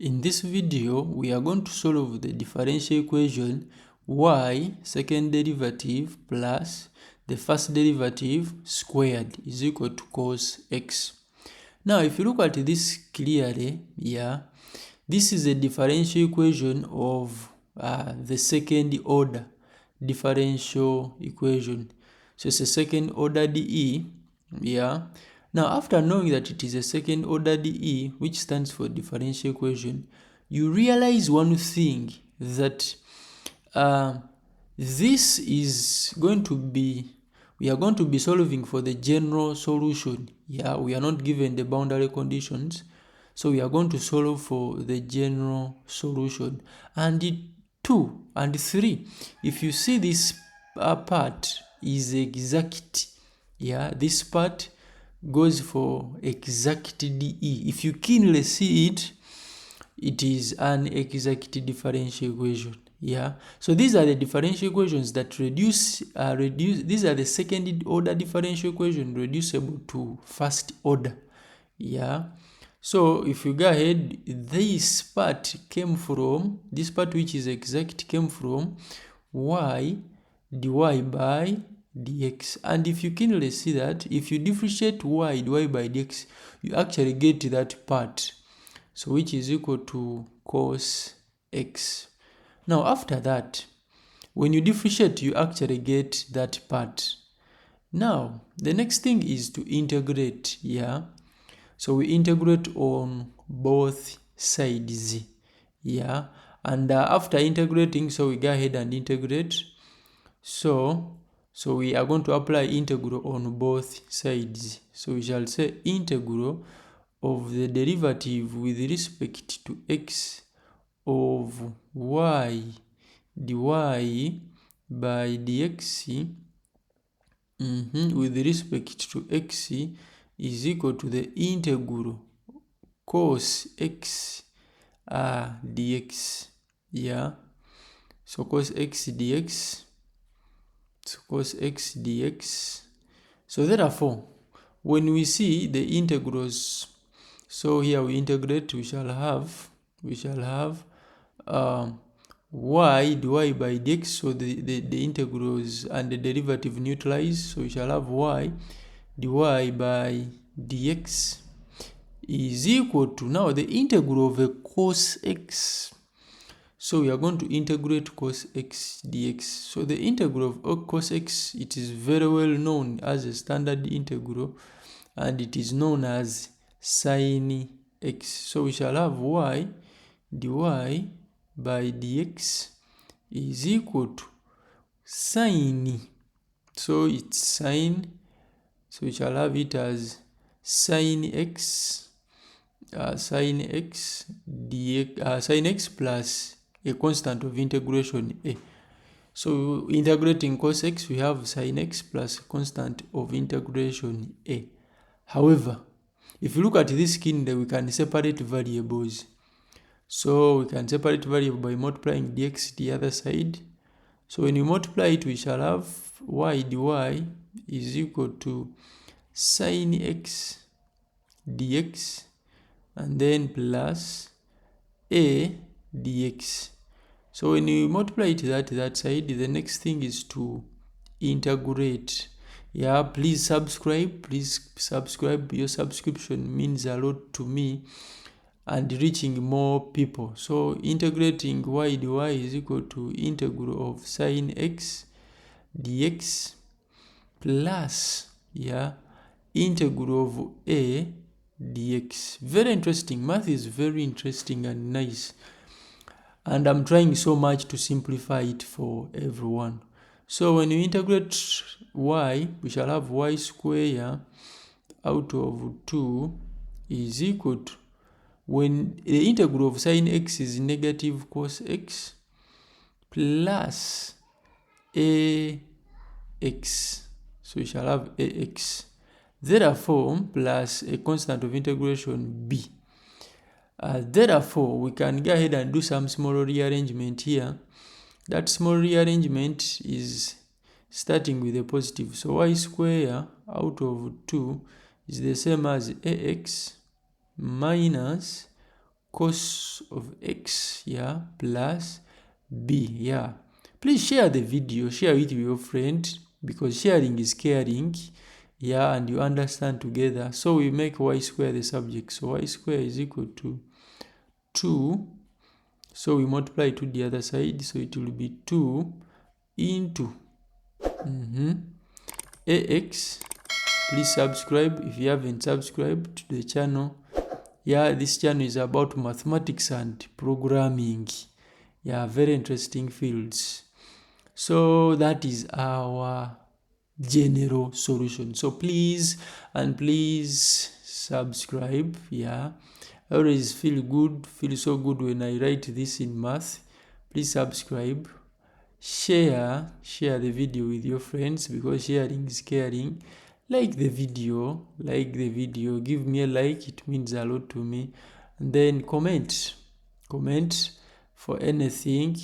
In this video, we are going to solve the differential equation y second derivative plus the first derivative squared is equal to cos x. Now, if you look at this clearly, this is a differential equation of the second order differential equation. So it's a second order DE, Now, after knowing that it is a second order DE, which stands for differential equation, you realize one thing, that this is going to be, we are going to be solving for the general solution. We are not given the boundary conditions, so we are going to solve for the general solution. And 2 and 3, if you see this part is exact, this part goes for exact DE. If you keenly see it, it is an exact differential equation. So these are the differential equations that reduce. These are the second order differential equation reducible to first order. So if you go ahead, this part which is exact came from y dy by dx. And if you keenly see that, if you differentiate y dy by dx, you actually get that part, so which is equal to cos x. Now after that, when you differentiate, you actually get that part. Now the next thing is to integrate. So we integrate on both sides. And after integrating, so we go ahead and integrate. So we are going to apply integral on both sides. So we shall say integral of the derivative with respect to x of y dy by dx with respect to x is equal to the integral cos x dx. So cos x dx. So cos x dx. So therefore, when we see the integrals, so here we integrate, we shall have y dy by dx. So the integrals and the derivative neutralize. So we shall have y dy by dx is equal to, now the integral of a cos x. So we are going to integrate cos x dx. So the integral of cos x, it is very well known as a standard integral, and it is known as sin x. So we shall have y dy by dx is equal to sin. So it's sin. So we shall have it as sin x dx, sin x plus a constant of integration a. So integrating cos x, we have sin x plus a constant of integration a. However, if you look at this keenly, we can separate variables. So we can separate variable by multiplying dx the other side. So when you multiply it, we shall have y dy is equal to sin x dx and then plus a dx. So when you multiply it that side, the next thing is to integrate. Please subscribe. Your subscription means a lot to me and reaching more people. So integrating y dy is equal to integral of sin x dx plus integral of a dx. Very interesting. Math is very interesting and nice, and I'm trying so much to simplify it for everyone. So when you integrate y, we shall have y square out of 2 is equal to, when the integral of sin x is negative cos x plus ax. So we shall have ax. Therefore, plus a constant of integration b. Therefore, we can go ahead and do some small rearrangement here. That small rearrangement is starting with a positive. So y square out of 2 is the same as ax minus cos of x, yeah, plus b, yeah. Please share the video, share it with your friend, because sharing is caring, yeah, and you understand together. So we make y square the subject. So y square is equal to 2. So we multiply to the other side. So it will be 2 into ax. Please subscribe if you haven't subscribed to the channel. Yeah, this channel is about mathematics and programming. Yeah, very interesting fields. So that is our general solution. So please subscribe. Yeah, I always feel so good when I write this in math. Please subscribe, share the video with your friends, because sharing is caring. Like the video, give me a like, it means a lot to me. And then comment for anything.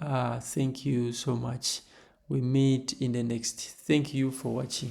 Thank you so much. We meet in the next. Thank you for watching.